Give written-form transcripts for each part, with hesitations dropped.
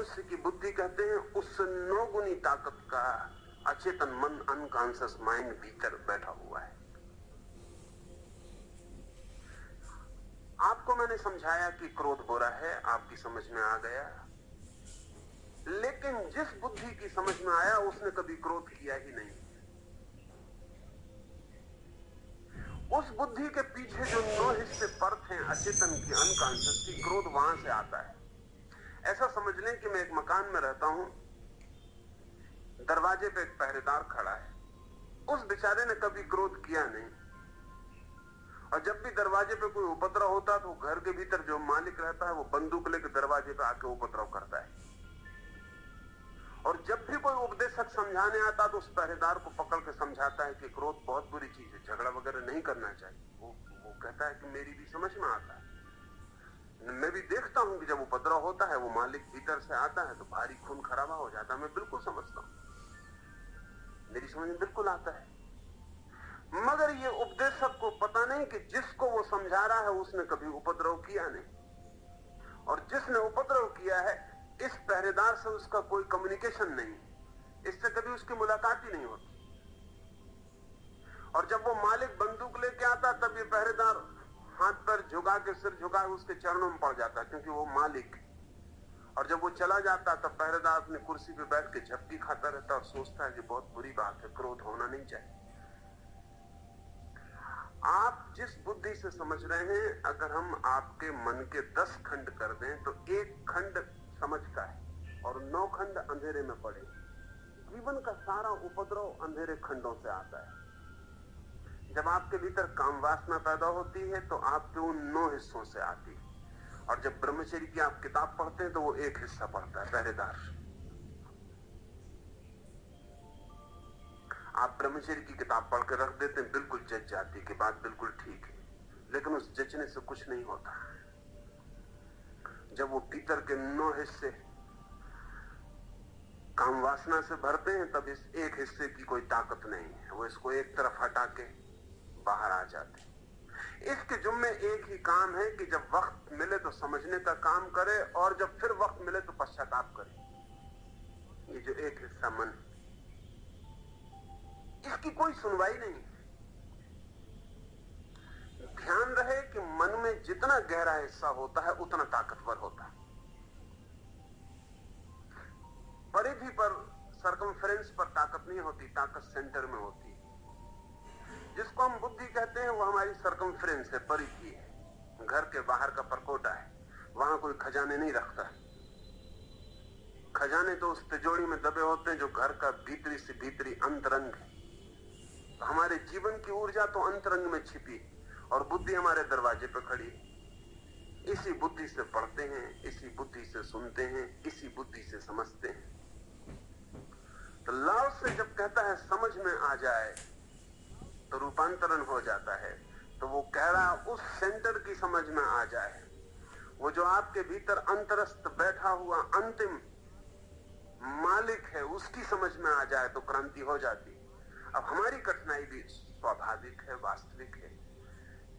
मनुष्य की बुद्धि कहते हैं उससे 9 गुनी ताकत का अचेतन मन, अनकॉन्शियस माइंड भीतर बैठा हुआ है। आपको मैंने समझाया कि क्रोध बुरा है, आपकी समझ में आ गया। लेकिन जिस बुद्धि की समझ में आया उसने कभी क्रोध किया ही नहीं। उस बुद्धि के पीछे जो 9 हिस्से परत हैं अचेतन की, अनकॉन्शियस की, क्रोध वहां से आता है। ऐसा समझ लें कि मैं एक मकान में रहता हूं, दरवाजे पे एक पहरेदार खड़ा है। उस बेचारे ने कभी क्रोध किया नहीं, और जब भी दरवाजे पे कोई उपद्रव होता तो घर के भीतर जो मालिक रहता है वो बंदूक लेकर दरवाजे पे आके उपद्रव करता है। और जब भी कोई उपदेशक समझाने आता तो उस पहरेदार को पकड़ के समझाता है कि क्रोध बहुत बुरी चीज है, झगड़ा वगैरह नहीं करना चाहिए। वो कहता है कि मेरी भी समझ में आता है, मैं भी देखता हूं कि जब उपद्रव होता है वो मालिक भीतर से आता है तो भारी खून खराबा हो जाता है। मैं बिल्कुल समझता हूं, मेरी समझ में बिल्कुल आता है। मगर ये उपदेशक को पता नहीं कि जिसको वो समझा रहा है उसने कभी उपद्रव किया नहीं, और जिसने उपद्रव किया है इस पहरेदार से उसका कोई कम्युनिकेशन नहीं, इससे कभी उसकी मुलाकात ही नहीं होती। और जब वो मालिक बंदूक लेके आता तब ये पहरेदार हाथ पर झुका के, सिर झुका के उसके चरणों में पड़ जाता क्योंकि वो मालिक। और जब वो चला जाता तब पहरेदार अपनी कुर्सी पे बैठ के झपकी खाता रहता और सोचता है कि बहुत बुरी बात है, क्रोध होना नहीं चाहिए। आप जिस बुद्धि से समझ रहे हैं, अगर हम आपके मन के 10 खंड कर दें तो 1 खंड समझ का है और 9 खंड अंधेरे में पड़े। जीवन का सारा उपद्रव अंधेरे खंडों से आता है। जब आपके भीतर काम वासना पैदा होती है तो आपके उन 9 हिस्सों से आती है। और जब ब्रह्मचर्य की आप किताब पढ़ते हैं तो वो 1 हिस्सा पढ़ता है, पहरेदार। आप ब्रह्मचर्य की किताब पढ़ के रख देते हैं, बिल्कुल जज जाती कि बात बिल्कुल ठीक है, लेकिन उस जजने से कुछ नहीं होता। जब वो भीतर के 9 हिस्से काम वासना से भरते हैं तब इस 1 हिस्से की कोई ताकत नहीं है, वो इसको एक तरफ हटा के बाहर आ जाते। इसके जुम्मे एक ही काम है कि जब वक्त मिले तो समझने का काम करे, और जब फिर वक्त मिले तो पश्चाताप करे। ये जो 1 हिस्सा मन, इसकी कोई सुनवाई नहीं। ध्यान रहे कि मन में जितना गहरा हिस्सा होता है उतना ताकतवर होता है। परिधि पर, सरकमफ्रेंस पर ताकत नहीं होती, ताकत सेंटर में होती है। जिसको हम बुद्धि कहते हैं वो हमारी सरकमफ्रेंस है, परिधि है, घर के बाहर का परकोटा है। वहां कोई खजाने नहीं रखता। खजाने तो उस तिजोरी में दबे होते हैं जो घर का भीतरी से भीतरी अंतरंग है। तो हमारे जीवन की ऊर्जा तो अंतरंग में छिपी, और बुद्धि हमारे दरवाजे पर खड़ी है। इसी बुद्धि से पढ़ते हैं, इसी बुद्धि से सुनते हैं, इसी बुद्धि से समझते हैं। तो लाओ से जब कहता है समझ में आ जाए तो रूपांतरण हो जाता है, तो वो कह रहा उस सेंटर की समझ में आ जाए, वो जो आपके भीतर अंतरस्थ बैठा हुआ अंतिम मालिक है उसकी समझ में आ जाए तो क्रांति हो जाती। अब हमारी कठिनाई भी स्वाभाविक है, वास्तविक है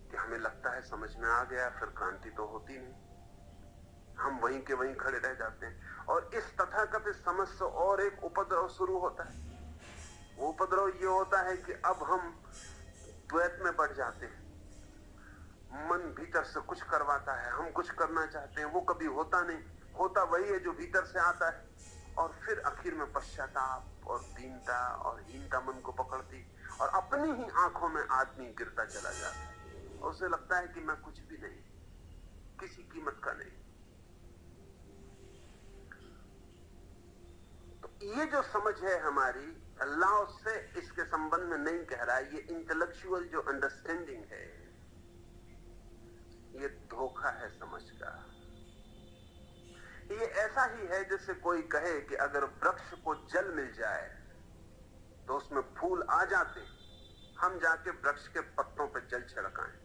कि हमें लगता है समझ में आ गया, फिर क्रांति तो होती नहीं, हम वहीं के वहीं खड़े रह जाते हैं। और इस तथाकथित समझ से और एक उपद्रव शुरू होता है। वो उपद्रव ये होता है कि अब हम द्वैत में बढ़ जाते हैं। मन भीतर से कुछ करवाता है, हम कुछ करना चाहते हैं, वो कभी होता नहीं, होता वही है जो भीतर से आता है। और फिर आखिर में पश्चाताप और दीनता और हीनता मन को पकड़ती, और अपनी ही आंखों में आदमी गिरता चला जाता है, और उसे लगता है कि मैं कुछ भी नहीं, किसी कीमत का नहीं। तो ये जो समझ है हमारी, अल्लाह से इसके संबंध में नहीं कह रहा है, ये इंटेलेक्चुअल जो अंडरस्टैंडिंग है ये धोखा है समझ का। ये ऐसा ही है जैसे कोई कहे कि अगर वृक्ष को जल मिल जाए तो उसमें फूल आ जाते, हम जाके वृक्ष के पत्तों पर जल छिड़काएं,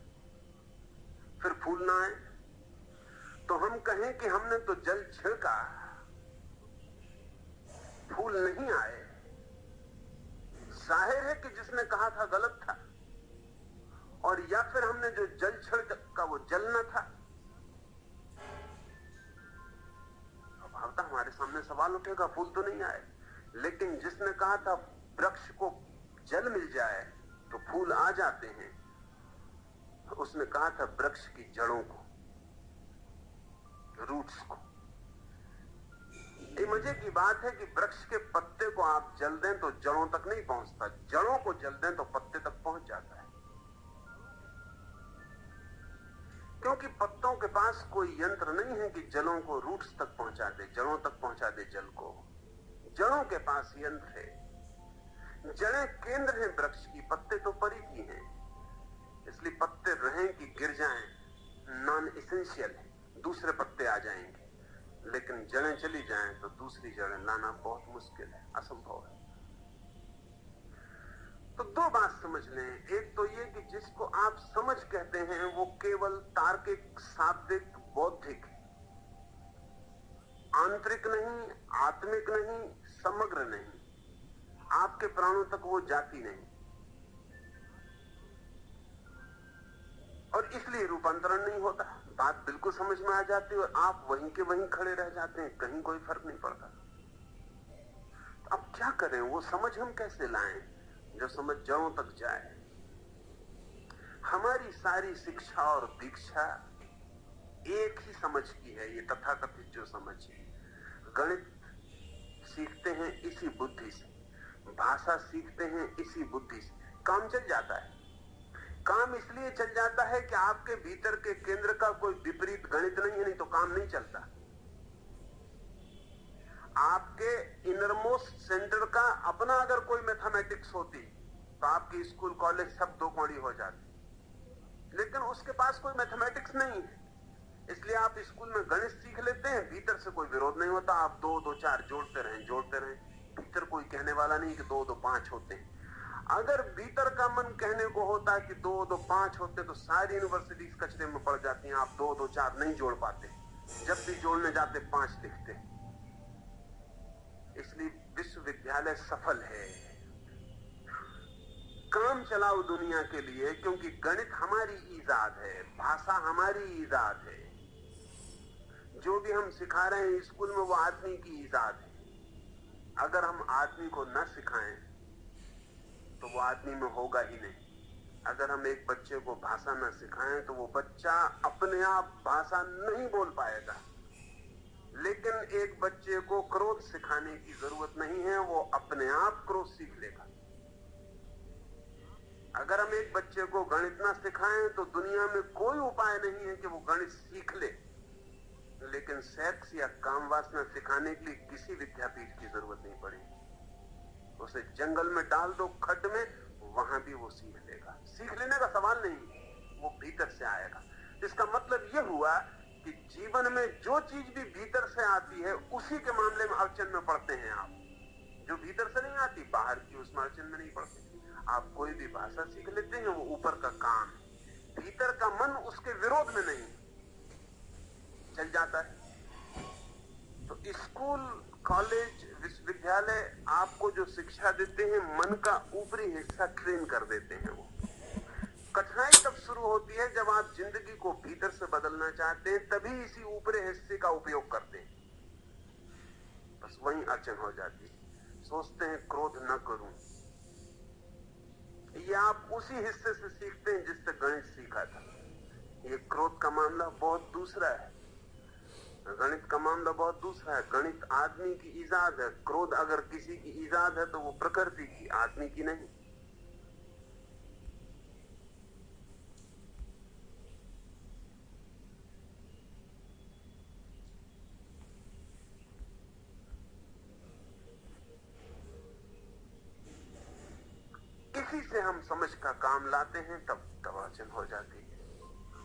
फिर फूल ना आए। तो हम कहें कि हमने तो जल छिड़का, फूल नहीं आए, जाहिर है कि जिसने कहा था गलत था, और या फिर हमने जो जल छिड़का वो जल न था। स्वभावतः हमारे सामने सवाल उठेगा, फूल तो नहीं आए। लेकिन जिसने कहा था वृक्ष को जल मिल जाए तो फूल आ जाते हैं, उसने कहा था वृक्ष की जड़ों को, रूट्स को। ये मजे की बात है कि वृक्ष के पत्ते को आप जल दें तो जड़ों तक नहीं पहुंचता, जड़ों को जल दें तो पत्ते तक पहुंच जाता है। क्योंकि पत्तों के पास कोई यंत्र नहीं है कि जड़ों को रूट्स तक पहुंचा दे, जड़ों तक पहुंचा दे जल को। जड़ों के पास यंत्र है। जड़ें केंद्र हैं वृक्ष की, पत्ते तो परिधि हैं। इसलिए पत्ते रहें कि गिर जाएं नॉन एसेंशियल है, दूसरे पत्ते आ जाएंगे। लेकिन जड़ें चली जाएं तो दूसरी जड़ें लाना बहुत मुश्किल है, असंभव है। तो दो बात समझ लें। एक तो ये कि जिसको आप समझ कहते हैं वो केवल तार्किक, शाब्दिक, बौद्धिक है, आंतरिक नहीं, आत्मिक नहीं, समग्र नहीं। आपके प्राणों तक वो जाती नहीं और इसलिए रूपांतरण नहीं होता। बात बिल्कुल समझ में आ जाती है और आप वहीं के वहीं खड़े रह जाते हैं, कहीं कोई फर्क नहीं पड़ता। तो अब क्या करें? वो समझ हम कैसे लाएं जो समझ जड़ों तक जाए? हमारी सारी शिक्षा और दीक्षा एक ही समझ की है, ये तथाकथित जो समझ है। गणित सीखते हैं इसी बुद्धि से, भाषा सीखते हैं इसी बुद्धि से। काम चल जाता है। काम इसलिए चल जाता है कि आपके भीतर के केंद्र का कोई विपरीत गणित नहीं है, नहीं तो काम नहीं चलता। आपके इनरमोस्ट सेंटर का अपना अगर कोई मैथमेटिक्स होती तो आपकी स्कूल कॉलेज सब दो कौड़ी हो जाती। लेकिन उसके पास कोई मैथमेटिक्स नहीं है, इसलिए आप स्कूल में गणित सीख लेते हैं, भीतर से कोई विरोध नहीं होता। आप 2 2 4 जोड़ते रहें, भीतर कोई कहने वाला नहीं कि 2 2 5 होते हैं। अगर भीतर का मन कहने को होता कि 2 2 5 होते तो सारी यूनिवर्सिटीज कचरे में पड़ जाती हैं। आप 2 2 4 नहीं जोड़ पाते, जब भी जोड़ने जाते 5 लिखते। इसलिए विश्वविद्यालय सफल है, काम चलाओ दुनिया के लिए, क्योंकि गणित हमारी ईजाद है, भाषा हमारी ईजाद है। जो भी हम सिखा रहे हैं स्कूल में वो आदमी की ईजाद है। अगर हम आदमी को न सिखाएं तो वो आदमी में होगा ही नहीं। अगर हम एक बच्चे को भाषा न सिखाएं तो वो बच्चा अपने आप भाषा नहीं बोल पाएगा। लेकिन एक बच्चे को क्रोध सिखाने की जरूरत नहीं है, वो अपने आप क्रोध सीख लेगा। अगर हम एक बच्चे को गणित ना सिखाएं तो दुनिया में कोई उपाय नहीं है कि वो गणित सीख ले। लेकिन सेक्स या काम वासना सिखाने के लिए किसी विद्यापीठ की जरूरत नहीं पड़ेगी। उसे जंगल में डाल दो, खड्ड में, वहां भी वो सीख लेगा। सीख लेने का सवाल नहीं, वो भीतर से आएगा। इसका मतलब यह हुआ कि जीवन में जो चीज भी भीतर से आती है उसी के मामले में अड़चन में पड़ते हैं आप। जो भीतर से नहीं आती, बाहर की, उसमें अड़चन में नहीं पड़ते। आप कोई भी भाषा सीख लेते हैं, वो ऊपर का काम है, भीतर का मन उसके विरोध में नहीं, चल जाता है। तो स्कूल, कॉलेज, विश्वविद्यालय आपको जो शिक्षा देते हैं, मन का ऊपरी हिस्सा ट्रेन कर देते हैं। वो कठिनाई तब शुरू होती है जब आप जिंदगी को भीतर से बदलना चाहते हैं, तभी इसी ऊपरी हिस्से का उपयोग करते हैं। बस वहीं अड़चन हो जाती है। सोचते हैं क्रोध न करूं, ये आप उसी हिस्से से सीखते हैं जिससे गणित सीखा था। ये क्रोध का मामला बहुत दूसरा है, गणित का मामला बहुत दूसरा है। गणित आदमी की ईजाद है, क्रोध अगर किसी की ईजाद है तो वो प्रकृति की, आदमी की नहीं। किसी से हम समझ का काम लाते हैं तब अड़चन हो जाती है,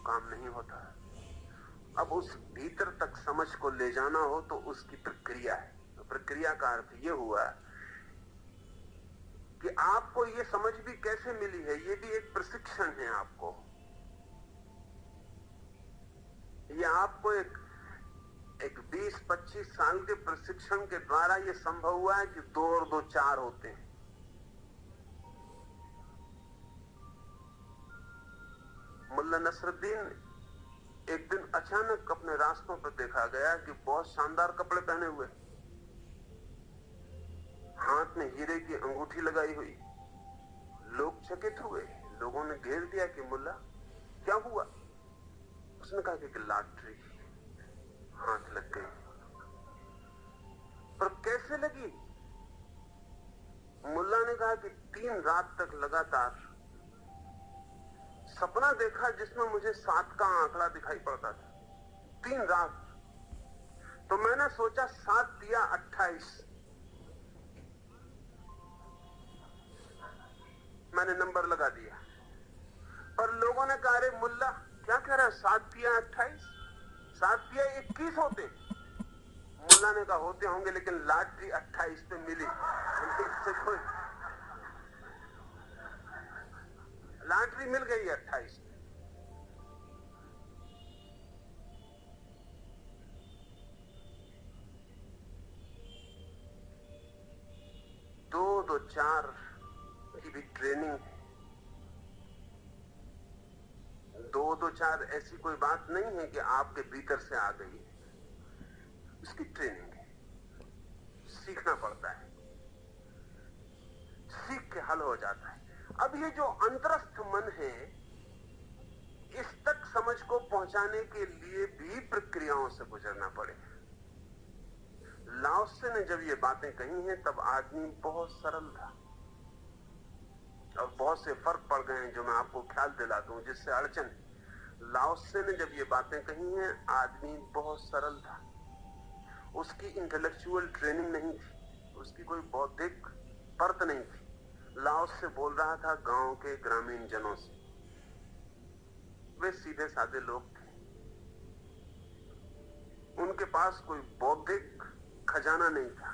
काम नहीं होता। अब उस भीतर तक समझ को ले जाना हो तो उसकी प्रक्रिया है। तो प्रक्रिया का अर्थ यह हुआ कि आपको ये समझ भी कैसे मिली है, ये भी एक प्रशिक्षण है। आपको ये आपको एक 20-25 साल के प्रशिक्षण के द्वारा ये संभव हुआ है कि 2 और 2 4 होते हैं। मुल्ला नसरुद्दीन एक दिन अचानक अपने रास्तों पर देखा गया कि बहुत शानदार कपड़े पहने हुए, हाथ में हीरे की अंगूठी लगाई हुई। लोग चकित हुए, लोगों ने घेर दिया कि मुल्ला क्या हुआ? उसने कहा कि लॉटरी हाथ लग गई। पर कैसे लगी? मुल्ला ने कहा कि 3 रात तक लगातार सपना देखा जिसमें मुझे 7 का आंकड़ा दिखाई पड़ता था। 3 रात। तो मैंने सोचा 7 दिया 28। मैंने नंबर लगा दिया। पर लोगों ने कहा, अरे मुल्ला क्या कह रहा है, 7 दिया 28, 7 दिया 21 होते। मुल्ला ने कहा होते होंगे, लेकिन लॉटरी 28 पे मिली। इससे कोई लॉटरी मिल गई 28। 2-4 की भी ट्रेनिंग है। 2-4 ऐसी कोई बात नहीं है कि आपके भीतर से आ गई है, इसकी ट्रेनिंग है, सीखना पड़ता है, सीख के हल हो जाता है। अब ये जो अंतरस्थ मन है, इस तक समझ को पहुंचाने के लिए भी प्रक्रियाओं से गुजरना पड़े। लाओ त्से ने जब ये बातें कही हैं तब आदमी बहुत सरल था, और बहुत से फर्क पड़ गए हैं जो मैं आपको ख्याल दिला दूं जिससे अड़चन। लाओ त्से ने जब ये बातें कही हैं, आदमी बहुत सरल था, उसकी इंटेलेक्चुअल ट्रेनिंग नहीं थी, उसकी कोई बौद्धिक परत नहीं थी। लाओ त्से बोल रहा था गांव के ग्रामीण जनों से, वे सीधे साधे लोग थे, उनके पास कोई बौद्धिक खजाना नहीं था।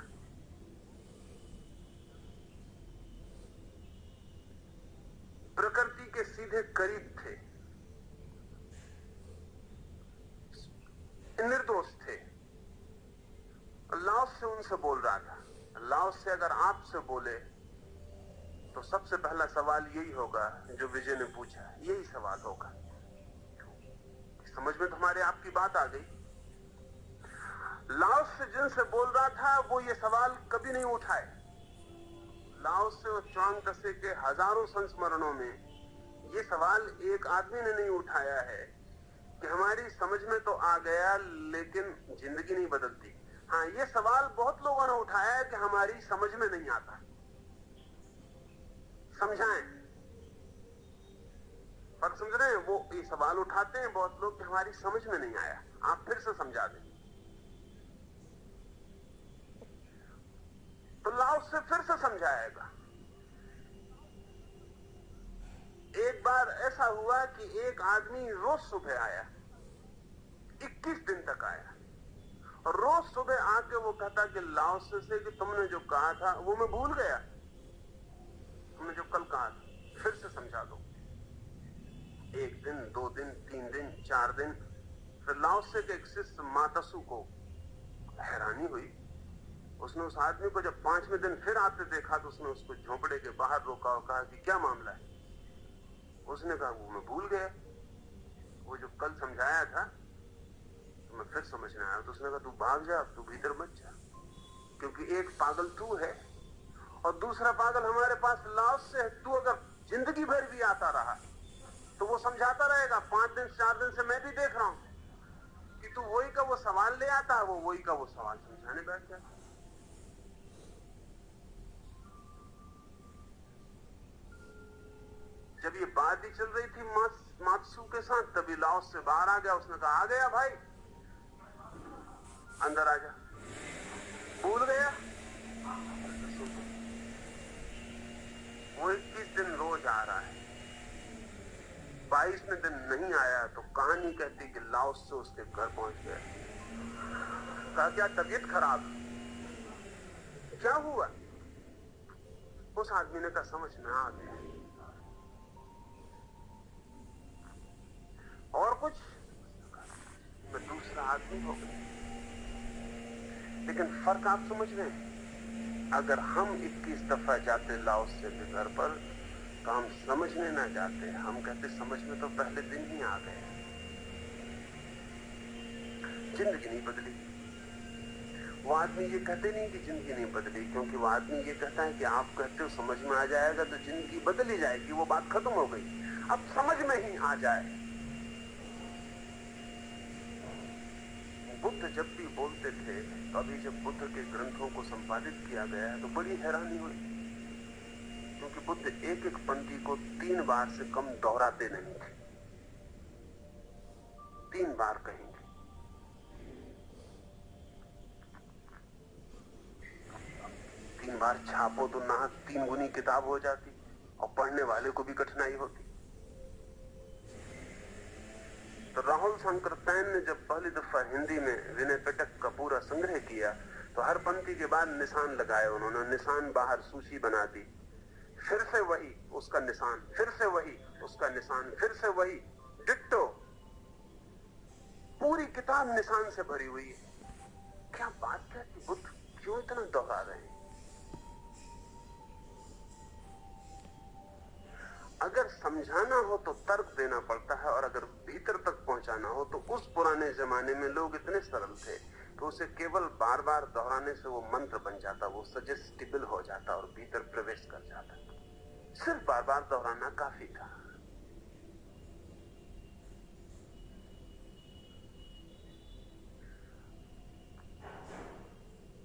प्रकृति के सीधे करीब थे, निर्दोष थे। लाओ त्से उनसे बोल रहा था। लाओ त्से अगर आपसे बोले तो सबसे पहला सवाल यही होगा जो विजय ने पूछा, यही सवाल होगा। समझ में तुम्हारे आपकी बात आ गई? लाओ त्से जिनसे बोल रहा था वो ये सवाल कभी नहीं उठाए। लाओ त्से और च्वांग त्से के हजारों संस्मरणों में ये सवाल एक आदमी ने नहीं उठाया है कि हमारी समझ में तो आ गया लेकिन जिंदगी नहीं बदलती। हाँ, ये सवाल बहुत लोगों ने उठाया है कि हमारी समझ में नहीं आता, समझाएं। फर्क समझ रहे हैं? वो ये सवाल उठाते हैं बहुत लोग कि हमारी समझ में नहीं आया, आप फिर से समझा दें। तो लाओ त्से फिर से समझाएगा। एक बार ऐसा हुआ कि एक आदमी रोज सुबह आया, 21 दिन तक आया, और रोज सुबह आके वो कहता कि लाओ त्से से कि तुमने जो कहा था वो मैं भूल गया, तुमने जो कल कहा था फिर से समझा दो। 1 दिन, 2 दिन, 3 दिन, 4 दिन। फिर लाओ त्से के एक शिष्य मातसु को हैरानी हुई। उसने उस आदमी को जब 5वें दिन फिर आते देखा तो उसने उसको झोंपड़े के बाहर रोका और कहा कि क्या मामला है? उसने कहा वो मैं भूल गया, वो जो कल समझाया था तो मैं फिर समझने आया। तो उसने कहा तू भाग जा, तू भीतर मत जा, क्योंकि एक पागल तू है और दूसरा पागल हमारे पास लाओ त्से है। तू अगर जिंदगी भर भी आता रहा तो वो समझाता रहेगा। 5 दिन 4 दिन से मैं भी देख रहा हूं कि तू वही का वो सवाल ले आता है, वो वही का वो सवाल समझाने बैठ जाता। जब ये बात ही चल रही थी मात्सु के साथ, तभी लाओ त्से बाहर आ गया। उसने कहा आ गया भाई, अंदर आ जा, भूल गया? वो 21 दिन रोज आ रहा है, 22वें दिन नहीं आया तो कहानी कहती कि लाओ त्से उसके घर पहुंच गया। कहा क्या तबीयत खराब, क्या हुआ? उस आदमी ने कहा समझ में आ गया। और कुछ? मैं दूसरा आदमी हो गया। लेकिन फर्क आप समझ रहे हैं? अगर हम 21 दफा जाते लाओ त्से के घर पर तो हम समझने ना जाते, हम कहते समझ में तो पहले दिन ही आ गए, जिंदगी नहीं बदली। वो आदमी ये कहते नहीं कि जिंदगी नहीं बदली, क्योंकि वो आदमी ये कहता है कि आप कहते हो समझ में आ जाएगा तो जिंदगी बदल ही जाएगी, वो बात खत्म हो गई, अब समझ में ही आ जाए। बुद्ध जब भी बोलते थे, तो अभी जब बुद्ध के ग्रंथों को संपादित किया गया है तो बड़ी हैरानी हुई, क्योंकि बुद्ध एक एक पंक्ति को 3 बार से कम दोहराते नहीं थे। 3 बार कहेंगे। 3 बार छापो तो नाहक 3 गुनी किताब हो जाती और पढ़ने वाले को भी कठिनाई होती। तो राहुल शंकर तैन ने जब पहली दफा हिंदी में विनय पिटक का पूरा संग्रह किया, तो हर पंक्ति के बाद निशान लगाए उन्होंने, निशान बाहर सूची बना दी, फिर से वही उसका निशान, फिर से वही उसका निशान, फिर से वही डिट्टो। पूरी किताब निशान से भरी हुई है। क्या बात है कि बुद्ध क्यों इतना दोहरा रहे हैं? अगर समझाना हो तो तर्क देना पड़ता है, और अगर भीतर तक पहुंचाना हो तो उस पुराने जमाने में लोग इतने सरल थे कि उसे केवल बार बार दोहराने से वो मंत्र बन जाता, वो सजेस्टिबल हो जाता और भीतर प्रवेश कर जाता। सिर्फ बार बार दोहराना काफी था।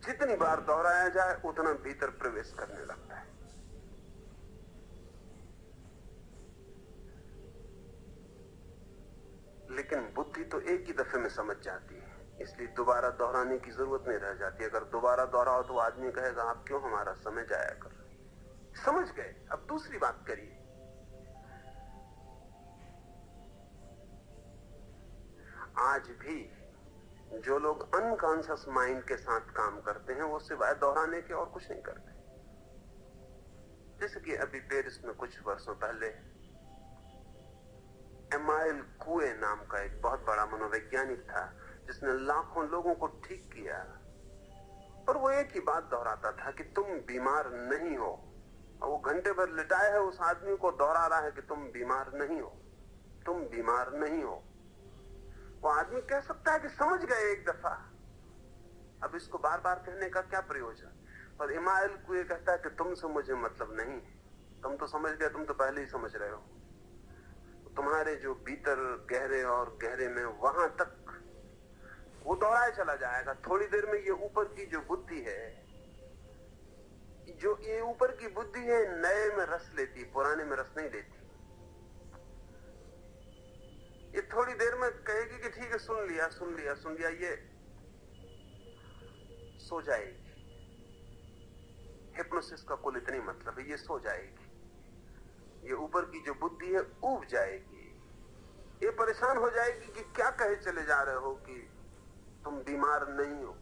जितनी बार दोहराया जाए उतना भीतर प्रवेश करने लगता है। लेकिन बुद्धि तो एक ही दफे में समझ जाती है, इसलिए दोबारा दोहराने की जरूरत नहीं रह जाती। अगर दोबारा दोहराओ तो आदमी कहेगा आप क्यों हमारा समय जाया कर रहे हैं? समझ गए, अब दूसरी बात करिए। आज भी जो लोग अनकॉन्शियस माइंड के साथ काम करते हैं वो सिवाय दोहराने के और कुछ नहीं करते। जैसे कि अभी पेरिस में कुछ वर्षों पहले एमाइल कुए नाम का एक बहुत बड़ा मनोवैज्ञानिक था, जिसने लाखों लोगों को ठीक किया, पर वो एक ही बात दोहराता था कि तुम बीमार नहीं हो। और वो घंटे भर लिटाए है उस आदमी को दोहरा रहा है कि तुम बीमार नहीं हो, तुम बीमार नहीं हो। वो आदमी कह सकता है कि समझ गए एक दफा, अब इसको बार बार कहने का क्या प्रयोजन? और इमाइल कुए कहता है कि तुमसे मुझे मतलब नहीं, तुम तो समझ गए, तुम तो पहले ही समझ रहे हो। तुम्हारे जो भीतर गहरे और गहरे में वहां तक वो दोहराए चला जाएगा। थोड़ी देर में ये ऊपर की जो बुद्धि है, जो ये ऊपर की बुद्धि है, नए में रस लेती, पुराने में रस नहीं लेती। ये थोड़ी देर में कहेगी कि ठीक है सुन लिया सुन लिया सुन लिया, ये सो जाएगी। हिप्नोसिस का कुल इतनी मतलब है, ये सो जाएगी। ये ऊपर की जो बुद्धि है ऊब जाएगी, ये परेशान हो जाएगी कि क्या कहे चले जा रहे हो कि तुम बीमार नहीं हो।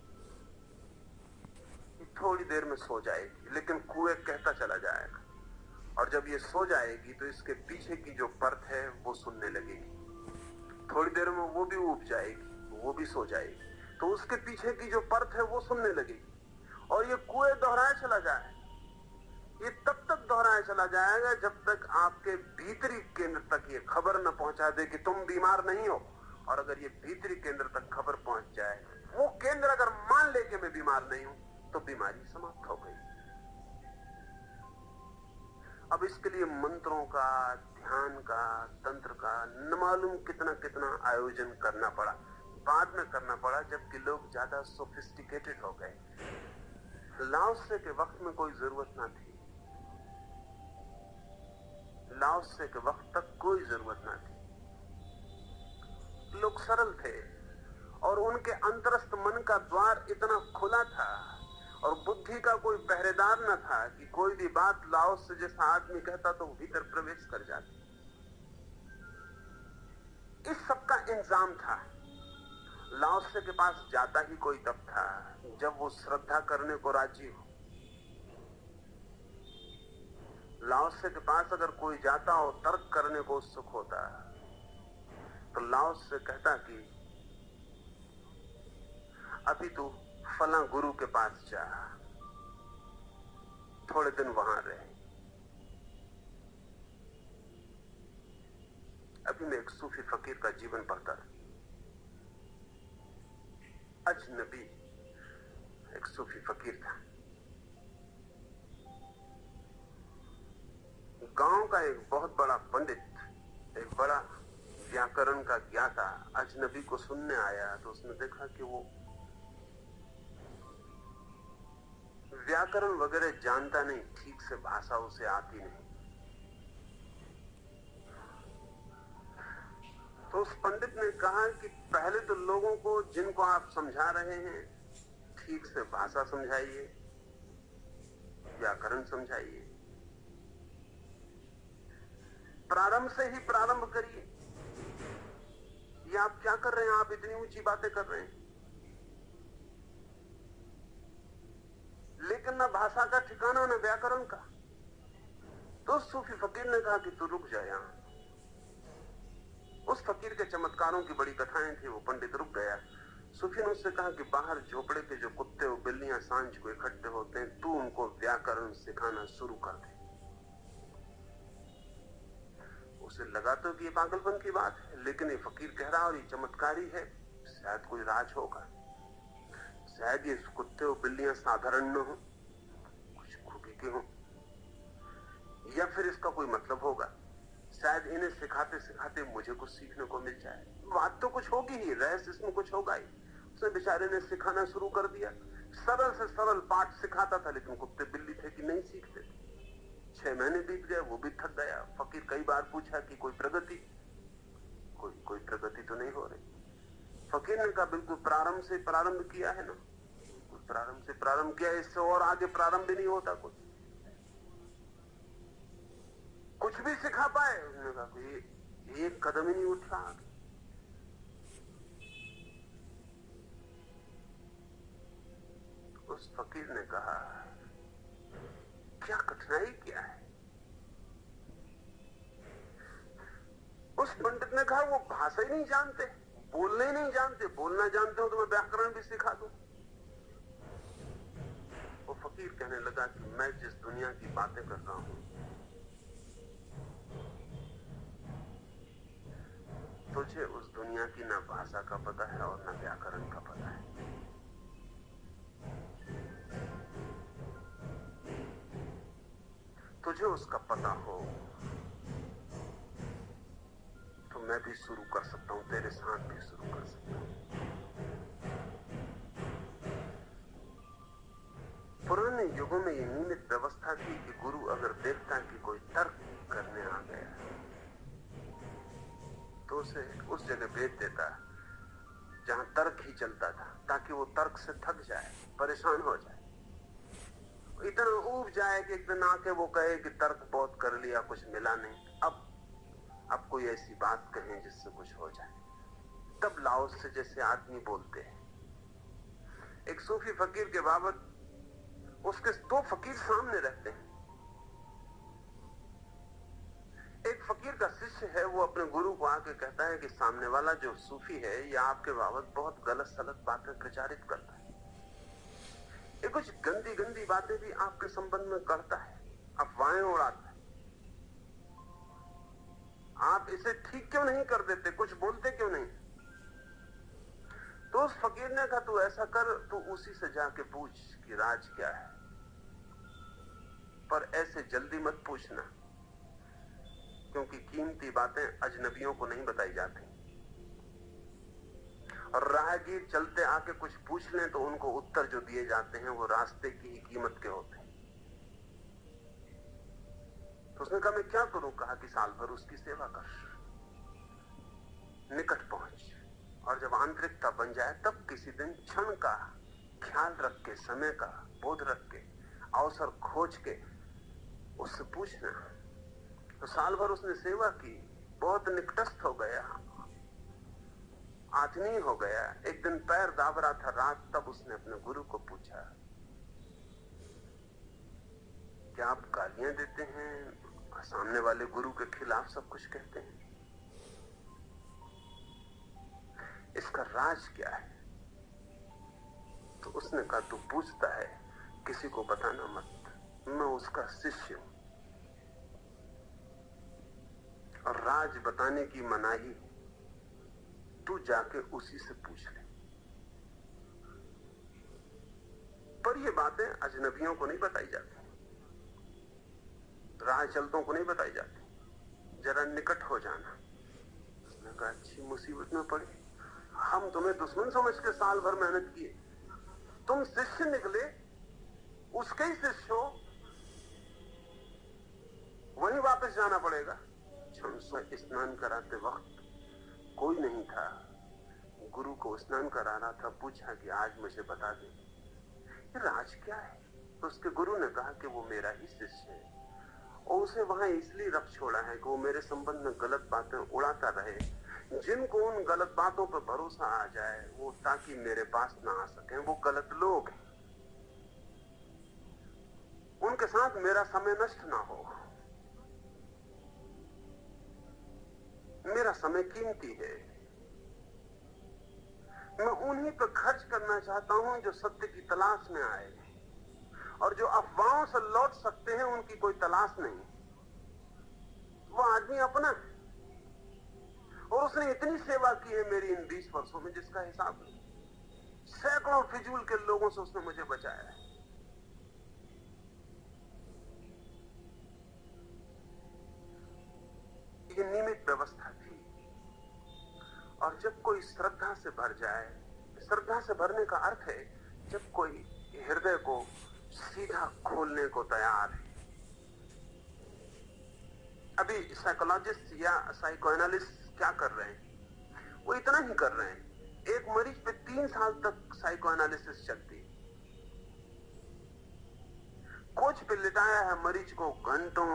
थोड़ी देर में सो जाएगी, लेकिन कुएं कहता चला जाएगा। और जब ये सो जाएगी तो इसके पीछे की जो परत है वो सुनने लगेगी। थोड़ी देर में वो भी ऊब जाएगी, वो भी सो जाएगी, तो उसके पीछे की जो परत है वो सुनने लगेगी। और ये कुएं दोहराया चला जाए, ये तब तक दोहराया चला जाएगा जब तक आपके भीतरी केंद्र तक ये खबर न पहुंचा दे कि तुम बीमार नहीं हो। और अगर ये भीतरी केंद्र तक खबर पहुंच जाए, वो केंद्र अगर मान ले कि मैं बीमार नहीं हूं, तो बीमारी समाप्त हो गई। अब इसके लिए मंत्रों का, ध्यान का, तंत्र का न मालूम कितना कितना आयोजन करना पड़ा। बाद में करना पड़ा जबकि लोग ज्यादा सोफिस्टिकेटेड हो गए। लाओत्से के वक्त में कोई जरूरत ना थी, लाओत्से के वक्त तक कोई जरूरत ना थी। लोग सरल थे और उनके अंतरस्थ मन का द्वार इतना खुला था और बुद्धि का कोई पहरेदार न था कि कोई भी बात लाओत्से जैसा आदमी कहता तो भीतर प्रवेश कर जाती। इस सब का इंतजाम था। लाओत्से के पास जाता ही कोई तब था जब वो श्रद्धा करने को राजी हो। लाओत्से के पास अगर कोई जाता हो तर्क करने को उत्सुक होता, तो लाओत्से कहता कि अभी तू फला गुरु के पास जा, थोड़े दिन वहां रहे। अभी मैं एक सूफी फकीर का जीवन पढ़ता, अजनबी, एक सूफी फकीर था। गांव का एक बहुत बड़ा पंडित, एक बड़ा व्याकरण का ज्ञाता अजनबी को सुनने आया, तो उसने देखा कि वो व्याकरण वगैरह जानता नहीं, ठीक से भाषा उसे आती नहीं। तो उस पंडित ने कहा कि पहले तो लोगों को जिनको आप समझा रहे हैं ठीक से भाषा समझाइए, व्याकरण समझाइए, प्रारंभ से ही प्रारंभ करिए। ये आप क्या कर रहे हैं? आप इतनी ऊंची बातें कर रहे हैं, लेकिन न भाषा का ठिकाना न व्याकरण का। तो सूफी फकीर ने कहा कि तू रुक जा यहां। उस फकीर के चमत्कारों की बड़ी कथाएं थी। वो पंडित रुक गया। सूफी ने उससे कहा कि बाहर झोपड़े के जो कुत्ते और बिल्लियां सांझ को इकट्ठे होते हैं, तू उनको व्याकरण सिखाना शुरू कर दे। उसे लगा तो कि ये पागलपन की बात है, लेकिन ये फकीर कह रहा और ये चमत्कारी है, शायद कोई राज होगा, शायद ये कुत्ते और बिल्लियां साधारण न हो, कुछ खूबी के हो, या फिर इसका कोई मतलब होगा। शायद इन्हें सिखाते सिखाते मुझे कुछ सीखने को मिल जाए। बात तो कुछ होगी ही, रहस्य इसमें कुछ होगा ही। उसने बेचारे ने सिखाना शुरू कर दिया। सरल से सरल पाठ सिखाता था, लेकिन कुत्ते बिल्ली थे कि नहीं सीखते थे। 6 महीने बीत गए, वो भी थक गया। फकीर कई बार पूछा कि कोई प्रगति, कोई प्रगति तो नहीं हो रही। फकीर ने कहा बिल्कुल प्रारंभ से प्रारंभ किया है ना, प्रारंभ से प्रारंभ किया, इससे और आगे प्रारंभ भी नहीं होता। कुछ भी सिखा पाए? उसने कहा कि एक कदम ही नहीं उठ रहा आगे। उस फकीर ने कहा क्या कठिनाई क्या है? उस पंडित ने कहा वो भाषा ही नहीं जानते, बोलने ही नहीं जानते। बोलना जानते हो तो मैं व्याकरण भी सिखा दूं। वो फकीर कहने लगा कि मैं जिस दुनिया की बातें कर रहा हूं, तुझे उस दुनिया की ना भाषा का पता है और ना व्याकरण का पता है। तुझे उसका पता हो तो मैं भी शुरू कर सकता हूं, तेरे साथ भी शुरू कर सकता हूं। पुराने युगों में ये नियमित व्यवस्था थी कि गुरु अगर देखता कि कोई तर्क करने आ गया तो उसे उस जगह भेज देता जहां तर्क ही चलता था, ताकि वो तर्क से थक जाए, परेशान हो जाए, इतना ऊब जाए कि एक दिन आके वो कहे कि तर्क बहुत कर लिया, कुछ मिला नहीं, अब कोई ऐसी बात कहें जिससे कुछ हो जाए। तब लाओस से जैसे आदमी बोलते हैं। एक सूफी फकीर के बाबत उसके 2 फकीर सामने रहते हैं। एक फकीर का शिष्य है, वो अपने गुरु को आके कहता है कि सामने वाला जो सूफी है ये आपके बाबत बहुत गलत सलत बातें प्रचारित करता है, ये कुछ गंदी गंदी बातें भी आपके संबंध में करता है, अफवाहें उड़ाता है। आप इसे ठीक क्यों नहीं कर देते, कुछ बोलते क्यों नहीं? तो उस फकीर ने कहा तू ऐसा कर, तू उसी से जाके पूछ कि राज क्या है, पर ऐसे जल्दी मत पूछना, क्योंकि कीमती बातें अजनबियों को नहीं बताई जाती। और राहगीर चलते आके कुछ पूछ लें तो उनको उत्तर जो दिए जाते हैं वो रास्ते की ही कीमत के होते हैं। तो उसने कहा मैं क्या करूं? कहा कि साल भर उसकी सेवा कर, निकट पहुंच, और जब आंतरिकता बन जाए तब किसी दिन क्षण का ख्याल रख के, समय का बोध रख के, अवसर खोज के उससे पूछना। तो साल भर उसने सेवा की, बहुत निकटस्थ हो गया, आत्मीय हो गया। एक दिन पैर दाब रहा था रात, तब उसने अपने गुरु को पूछा क्या आप गालियां देते हैं, सामने वाले गुरु के खिलाफ सब कुछ कहते हैं, इसका राज क्या है? तो उसने कहा तू पूछता है, किसी को बताना मत, मैं उसका शिष्य हूं और राज बताने की मनाही, तू जाके उसी से पूछ ले। पर ये बातें अजनबियों को नहीं बताई जाती, राह चलतों को नहीं बताई जाती। जरा निकट हो जाना। उसने कहा अच्छी मुसीबत में पड़े, हम तुम्हें दुश्मन समझ के साल भर मेहनत किए, तुम शिष्य निकले, उसके ही शिष्य हो, वहीं वापस जाना पड़ेगा। स्नान कराते वक्त कोई नहीं था, गुरु को स्नान करा रहा था। पूछा कि आज मुझे बता दे ये राज क्या है। तो उसके गुरु ने कहा कि वो मेरा ही शिष्य है और उसे वहां इसलिए रख छोड़ा है कि वो मेरे संबंध में गलत बातें उड़ाता रहे। जिनको उन गलत बातों पर भरोसा आ जाए वो ताकि मेरे पास ना आ सके, वो गलत लोग हैं, उनके साथ मेरा समय नष्ट ना हो। मेरा समय कीमती है, मैं उन्हीं पर खर्च करना चाहता हूं जो सत्य की तलाश में आए, और जो अफवाहों से लौट सकते हैं उनकी कोई तलाश नहीं। वो आदमी अपना है और उसने इतनी सेवा की है मेरी इन 20 वर्षों में जिसका हिसाब नहीं। सैकड़ों फिजूल के लोगों से उसने मुझे बचाया है। ये नियमित व्यवस्था थी। और जब कोई श्रद्धा से भर जाए, श्रद्धा से भरने का अर्थ है जब कोई हृदय को सीधा खोलने को तैयार है। अभी साइकोलॉजिस्ट या साइकोएनालिस्ट क्या कर रहे हैं? वो इतना ही कर रहे हैं, एक मरीज पे 3 साल तक साइकोएनालिसिस चलती है। कोच पे लिटाया है मरीज को, घंटों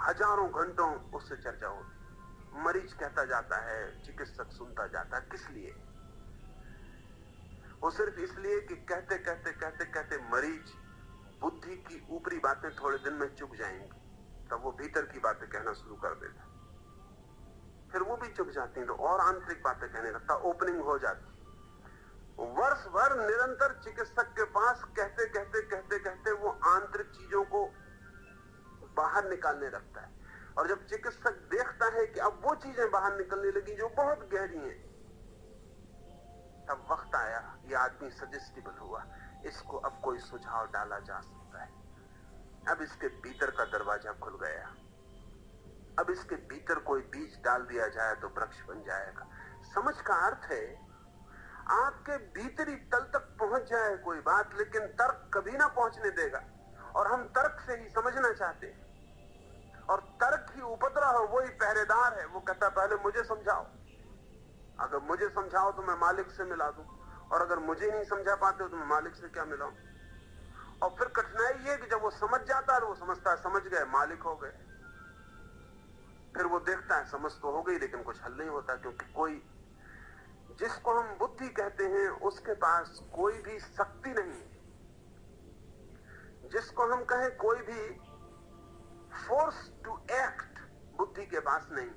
हजारों घंटों उससे चर्चा होती। मरीज कहता जाता है, चिकित्सक सुनता जाता है। किस लिए? वो सिर्फ इसलिए कि कहते कहते कहते कहते मरीज बुद्धि की ऊपरी बातें थोड़े दिन में चुक जाएंगी, तब वो भीतर की बातें कहना शुरू कर देता। फिर वो भी चुक जाती हैं तो और आंतरिक बातें कहने लगता, ओपनिंग हो जाती। वर्ष भर निरंतर चिकित्सक के पास कहते कहते कहते कहते वो आंतरिक चीजों को बाहर निकालने लगता है। और जब चिकित्सक देखता है कि अब वो चीजें बाहर निकलने लगी जो बहुत गहरी हैं, तब वक्त आया, ये आदमी सजेस्टिबल हुआ, इसको अब कोई सुझाव डाला जा सकता है। अब इसके भीतर का दरवाजा खुल गया, अब इसके भीतर कोई बीज डाल दिया जाए तो वृक्ष बन जाएगा। समझ का अर्थ है आपके भीतरी तल तक पहुंच जाए कोई बात, लेकिन तर्क कभी ना पहुंचने देगा। और हम तर्क से ही समझना चाहते हैं, और तर्क ही उपद्रव है, वही पहरेदार है। वो कहता पहले मुझे समझाओ, अगर मुझे समझाओ तो मैं मालिक से मिला दूं, और अगर मुझे नहीं समझा पाते हो तो मैं मालिक से क्या मिलाऊं। और फिर कठिनाई ये कि जब वो समझ जाता है तो वो समझता है समझ गए, मालिक हो गए। फिर वो देखता है समझ तो हो गई लेकिन कुछ हल नहीं होता, क्योंकि कोई जिसको हम बुद्धि कहते हैं उसके पास कोई भी शक्ति नहीं है। जिसको हम कहें कोई भी फोर्स टू एक्ट बुद्धि के पास नहीं।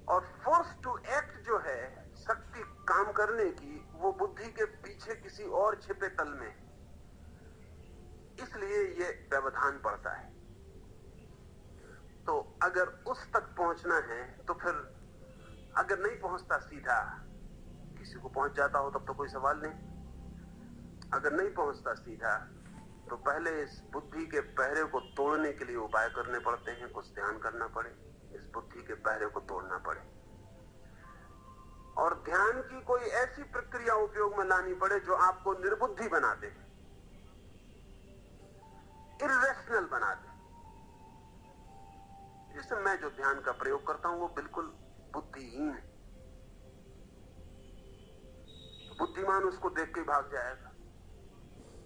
और फोर्स टू एक्ट जो है, शक्ति काम करने की, वो बुद्धि के पीछे किसी और छिपे तल में, इसलिए ये व्यवधान पड़ता है। तो अगर उस तक पहुंचना है तो फिर अगर नहीं पहुंचता सीधा, किसी को पहुंच जाता हो तब तो कोई सवाल नहीं। अगर नहीं पहुंचता सीधा तो पहले इस बुद्धि के पहरे को तोड़ने के लिए उपाय करने पड़ते हैं, कुछ ध्यान करना पड़े, इस बुद्धि के पहरे को तोड़ना पड़े। और ध्यान की कोई ऐसी प्रक्रिया उपयोग में लानी पड़े जो आपको निर्बुद्धि बना दे, इर्रेशनल बना दे। जैसे मैं जो ध्यान का प्रयोग करता हूं वो बिल्कुल बुद्धिहीन है। बुद्धिमान उसको देख के भाग जाएगा,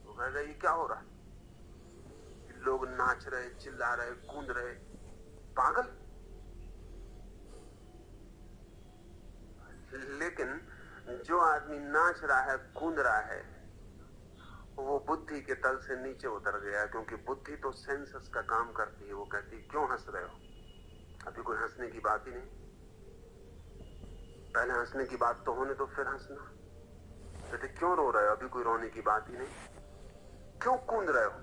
वो कहेगा ये क्या हो रहा है, लोग नाच रहे, चिल्ला रहे, कूद रहे, पागल। लेकिन जो आदमी नाच रहा है, कूद रहा है, वो बुद्धि के तल से नीचे उतर गया, क्योंकि बुद्धि तो सेंसस का काम करती है। वो कहती है क्यों हंस रहे हो, अभी कोई हंसने की बात ही नहीं, पहले हंसने की बात तो होने तो फिर हंसना। कहते क्यों रो रहे हो, अभी कोई रोने की बात ही नहीं, क्यों कूद रहे हो,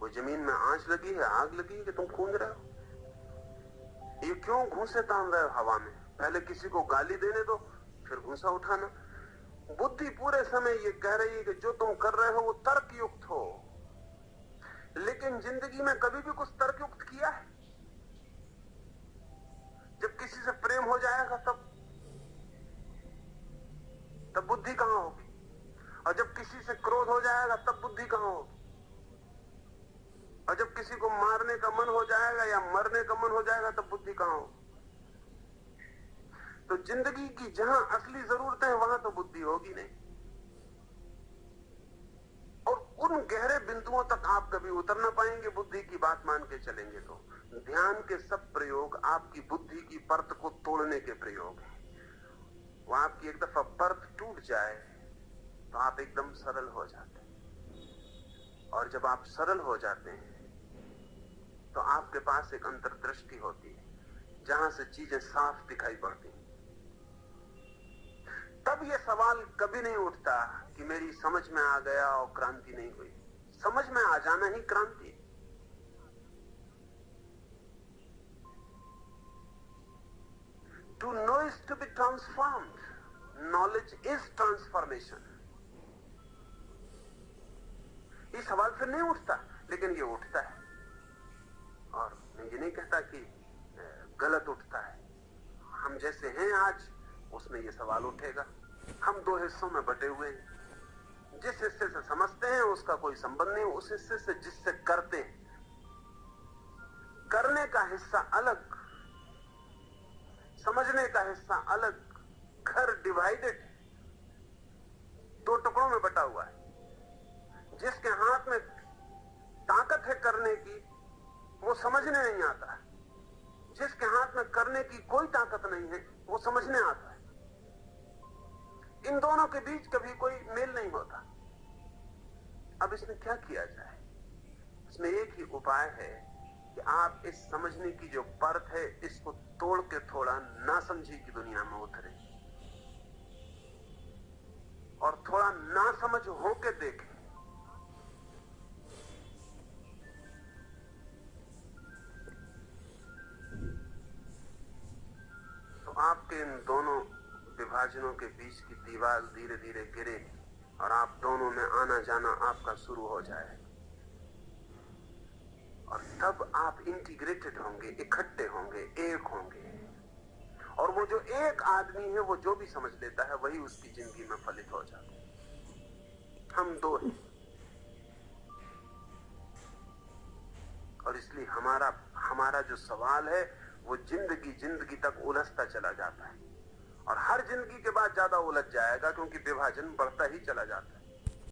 कोई जमीन में आंच लगी है, आग लगी है कि तुम कूद रहे हो, ये क्यों घूंसे तान रहे हो हवा में, पहले किसी को गाली देने दो फिर घूंसा उठाना। बुद्धि पूरे समय ये कह रही है कि जो तुम कर रहे हो वो तर्कयुक्त हो, लेकिन जिंदगी में कभी भी कुछ तर्कयुक्त किया है? जब किसी से प्रेम हो जाएगा तब बुद्धि कहां होगी? और जब किसी से क्रोध हो जाएगा तब बुद्धि कहां होगी? और जब किसी को मारने का मन हो जाएगा या मरने का मन हो जाएगा तब बुद्धि कहां होगी? तो जिंदगी की जहां असली जरूरतें हैं वहां तो बुद्धि होगी नहीं। और उन गहरे बिंदुओं तक आप कभी उतर ना पाएंगे बुद्धि की बात मान के चलेंगे तो। ध्यान के सब प्रयोग आपकी बुद्धि की परत को तोड़ने के प्रयोग हैं। वो आपकी एक दफा परत टूट जाए तो आप एकदम सरल हो जाते हैं, और जब आप सरल हो जाते हैं तो आपके पास एक अंतर्दृष्टि होती है जहां से चीजें साफ दिखाई पड़ती हैं। तब यह सवाल कभी नहीं उठता कि मेरी समझ में आ गया और क्रांति नहीं हुई। समझ में आ जाना ही क्रांति है। To know is to be transformed. Knowledge is transformation. ये सवाल फिर नहीं उठता, लेकिन ये उठता है। और मैं ये नहीं कहता कि गलत उठता है। हम जैसे हैं आज, उसमें ये सवाल उठेगा। हम दो हिस्सों में बटे हुए हैं। जिस हिस्से से समझते हैं उसका कोई संबंध नहीं, उस हिस्से से जिससे करते हैं। करने का हिस्सा अलग, समझने का हिस्सा अलग। घर डिवाइडेड, दो टुकड़ों में बटा हुआ है। जिसके हाथ में ताकत है करने की, वो समझने नहीं आता। जिसके हाथ में करने की कोई ताकत नहीं है, वो समझने आता है। इन दोनों के बीच कभी कोई मेल नहीं होता। अब इसमें क्या किया जाए? इसमें एक ही उपाय है कि आप इस समझने की जो परत है, इसको तोड़ के थोड़ा नासमझी की दुनिया में उतरे और थोड़ा नासमझ होके देखें। तो आपके इन दोनों विभाजनों के बीच की दीवार धीरे धीरे गिरे और आप दोनों में आना जाना आपका शुरू हो जाए। और तब आप इंटीग्रेटेड होंगे, इकट्ठे होंगे, एक होंगे। और वो जो एक आदमी है, वो जो भी समझ लेता है वही उसकी जिंदगी में फलित हो जाता है। हम दो हैं, और इसलिए हमारा जो सवाल है वो जिंदगी तक उलझता चला जाता है। और हर जिंदगी के बाद ज्यादा उलझ जाएगा, क्योंकि विभाजन बढ़ता ही चला जाता है।